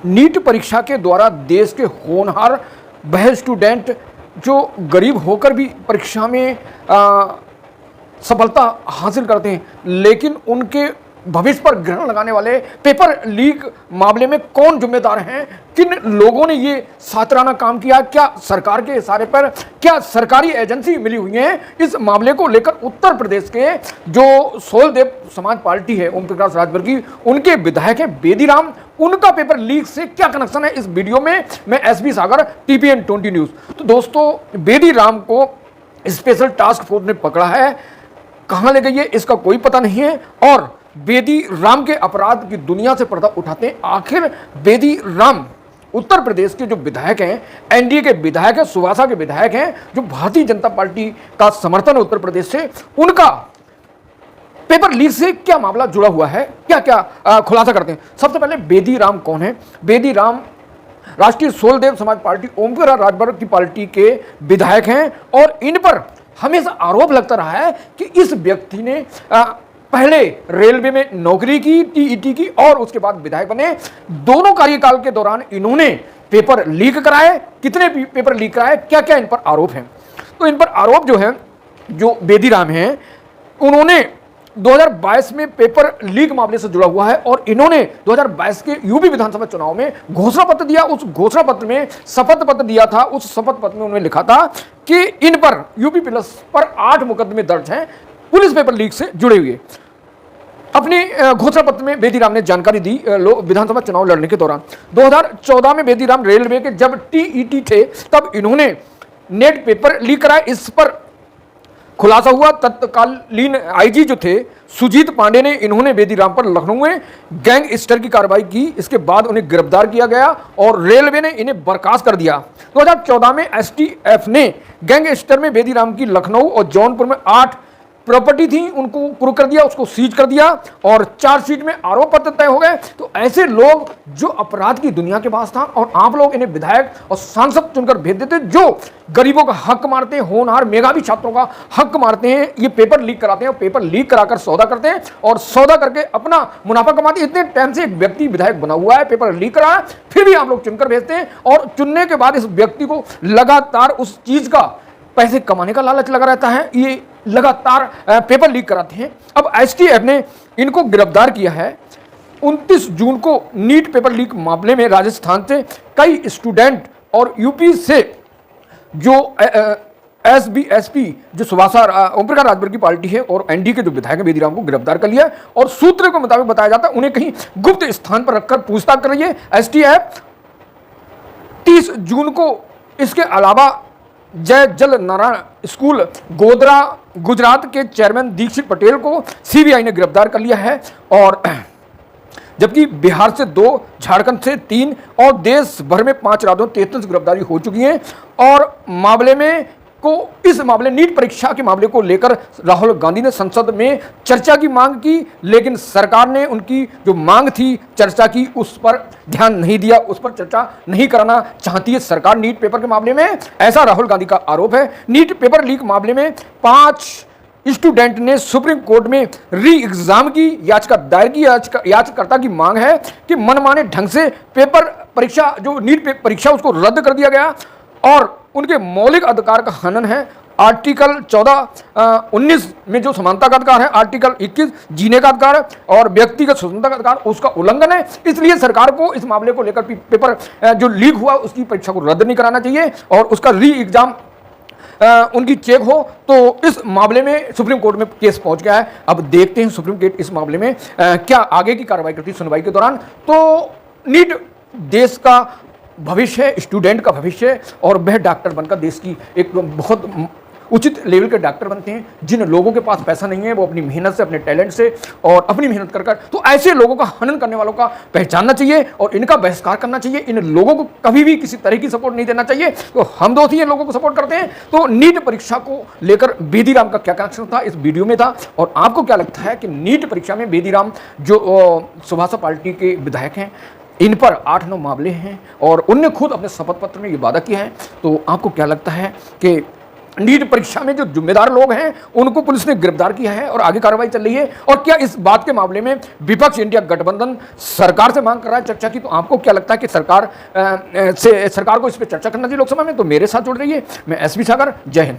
NEET परीक्षा के द्वारा देश के होनहार वह स्टूडेंट जो गरीब होकर भी परीक्षा में सफलता हासिल करते हैं, लेकिन उनके भविष्य पर ग्रहण लगाने वाले पेपर लीक मामले में कौन जिम्मेदार हैं, किन लोगों ने ये सातराना काम किया, क्या सरकार के इशारे पर, क्या सरकारी एजेंसी मिली हुई है, इस मामले को लेकर उत्तर प्रदेश के जो सोलदेव समाज पार्टी है ओम प्रकाश राजभर की, उनके विधायक हैं बेदीराम, उनका पेपर लीक से क्या कनेक्शन है, इस वीडियो में मैं एसबी सागर टीपीएन 20 न्यूज। तो दोस्तों, बेदीराम को स्पेशल टास्क फोर्स ने पकड़ा है, कहां ले गई है इसका कोई पता नहीं है, और बेदीराम के अपराध की दुनिया से पर्दा उठाते हैं। आखिर बेदीराम उत्तर प्रदेश के जो विधायक हैं, एनडीए के विधायक हैं, सुवासा के विधायक हैं, जो भारतीय जनता पार्टी का समर्थन है उत्तर प्रदेश से, उनका पेपर लीक से क्या मामला जुड़ा हुआ है, क्या क्या खुलासा करते हैं। सबसे पहले बेदीराम कौन है? बेदीराम राष्ट्रीय सोलदेव समाज पार्टी ओम प्रकाश राजभर की पार्टी के विधायक हैं, और इन पर हमेशा आरोप लगता रहा है कि इस व्यक्ति ने पहले रेलवे में नौकरी की, टीईटी की, और उसके बाद विधायक बने। दोनों कार्यकाल के दौरान इन्होंने पेपर लीक कराए। कितने पेपर लीक कराए, क्या क्या इन पर आरोप हैं? तो इन पर आरोप जो है, जो बेदीराम हैं, उन्होंने 2022 में पेपर लीक मामले से जुड़ा हुआ है, और इन्होंने 2022 के यूपी विधानसभा चुनाव में घोषणा पत्र दिया। उस घोषणा पत्र में शपथ पत्र दिया था। उस शपथ पत्र में उन्होंने लिखा था कि इन पर यूपी पुलिस पर 8 मुकदमे दर्ज हैं पुलिस पेपर लीक से जुड़े हुए। अपने घोषणा पत्र में बेदीराम ने जानकारी दी विधानसभा चुनाव लड़ने के दौरान। 2014 में बेदीराम रेलवे के जब टीईटी थे, तब इन्होंने नेट पेपर लीक कराए। इस पर खुलासा हुआ। तत्कालीन आईजी जो थे सुजीत पांडे ने इन्होंने बेदीराम पर लखनऊ में गैंगस्टर की कार्रवाई की। इसके बाद उन्हें गिरफ्तार किया गया और रेलवे ने इन्हें बर्खास्त कर दिया। 2014 में एसटीएफ ने गैंगस्टर में बेदीराम की लखनऊ और जौनपुर में 8 प्रॉपर्टी थी, उनको कुर्क कर दिया, उसको सीज कर दिया, और चार्जशीट में आरोप पत्र तय हो गए। तो ऐसे लोग जो अपराध की दुनिया के पास था, और आप लोग इन्हें विधायक और सांसद चुनकर भेज देते, जो गरीबों का हक मारते हैं, होनहार मेधावी छात्रों का हक मारते हैं, ये पेपर लीक कराते हैं, और पेपर लीक कराकर सौदा करते हैं, और सौदा करके अपना मुनाफा कमाते हैं। इतने टाइम से एक व्यक्ति विधायक बना हुआ है, पेपर लीक करा है, फिर भी आप लोग चुनकर भेजते हैं, और चुनने के बाद इस व्यक्ति को लगातार उस चीज का पैसे कमाने का लालच लगा रहता है। ये लगातार पेपर लीक कराते हैं। अब एसटीएफ ने इनको गिरफ्तार किया है। 29 जून को नीट पेपर लीक मामले में राजस्थान से कई स्टूडेंट और यूपी से जो एसबीएसपी जो सुवासा ओम प्रकाश राजभर की पार्टी है और एनडीए के जो विधायक है बेदीराम को गिरफ्तार कर लिया है, और सूत्र के मुताबिक बताया जाता है उन्हें कहीं गुप्त स्थान पर रखकर पूछताछ कर रही है एसटीएफ। 30 जून को इसके अलावा जय जल नारायण स्कूल गोधरा गुजरात के चेयरमैन दीक्षित पटेल को सीबीआई ने गिरफ्तार कर लिया है, और जबकि बिहार से 2, झारखंड से 3 और देश भर में 5 राज्यों 33 गिरफ्तारी हो चुकी है। और इस मामले नीट परीक्षा के मामले को लेकर राहुल गांधी ने संसद में चर्चा की मांग की, लेकिन सरकार ने उनकी जो मांग थी चर्चा की, उस पर ध्यान नहीं दिया, उस पर चर्चा नहीं कराना चाहती है सरकार नीट पेपर के मामले में, ऐसा राहुल गांधी का आरोप है। नीट पेपर लीक मामले में 5 स्टूडेंट ने सुप्रीम कोर्ट में री एग्जाम की याचिका दायर की। याचिकाकर्ता की मांग है कि मनमाने ढंग से पेपर परीक्षा, जो नीट परीक्षा, उसको रद्द कर दिया गया, और उनके मौलिक अधिकार का हनन है। आर्टिकल 14-19 में जो समानता का अधिकार है, आर्टिकल 21 जीने का अधिकार है, और व्यक्तिगत स्वतंत्रता का अधिकार, उसका उल्लंघन है। इसलिए सरकार को इस मामले को लेकर पेपर जो लीक हुआ उसकी परीक्षा को रद्द नहीं कराना चाहिए, और उसका री एग्जाम उनकी चेक हो। तो इस मामले में सुप्रीम कोर्ट में केस पहुंच गया है। अब देखते हैं सुप्रीम कोर्ट इस मामले में क्या आगे की कार्रवाई करती है सुनवाई के दौरान। तो नीट देश का भविष्य है, स्टूडेंट का भविष्य है, और वह डॉक्टर बनकर देश की एक बहुत उचित लेवल के डॉक्टर बनते हैं। जिन लोगों के पास पैसा नहीं है, वो अपनी मेहनत से, अपने टैलेंट से और अपनी मेहनत कर तो ऐसे लोगों का हनन करने वालों का पहचानना चाहिए और इनका बहिष्कार करना चाहिए। इन लोगों को कभी भी किसी तरह की सपोर्ट नहीं देना चाहिए। तो हम दोस्त ही इन लोगों को सपोर्ट करते हैं। तो नीट परीक्षा को लेकर बेदीराम का क्या कनेक्शन था, इस वीडियो में था। और आपको क्या लगता है कि नीट परीक्षा में बेदीराम जो सुभाषा पार्टी के विधायक हैं, इन पर 8-9 मामले हैं, और उनने खुद अपने शपथ पत्र में ये वादा किया है। तो आपको क्या लगता है कि नीट परीक्षा में जो जिम्मेदार लोग हैं उनको पुलिस ने गिरफ्तार किया है और आगे कार्रवाई चल रही है। और क्या इस बात के मामले में विपक्ष इंडिया गठबंधन सरकार से मांग कर रहा है चर्चा की? तो आपको क्या लगता है कि सरकार को इस पर चर्चा करना चाहिए लोकसभा में? तो मेरे साथ जुड़ रही है, मैं एसपी सागर, जय हिंद।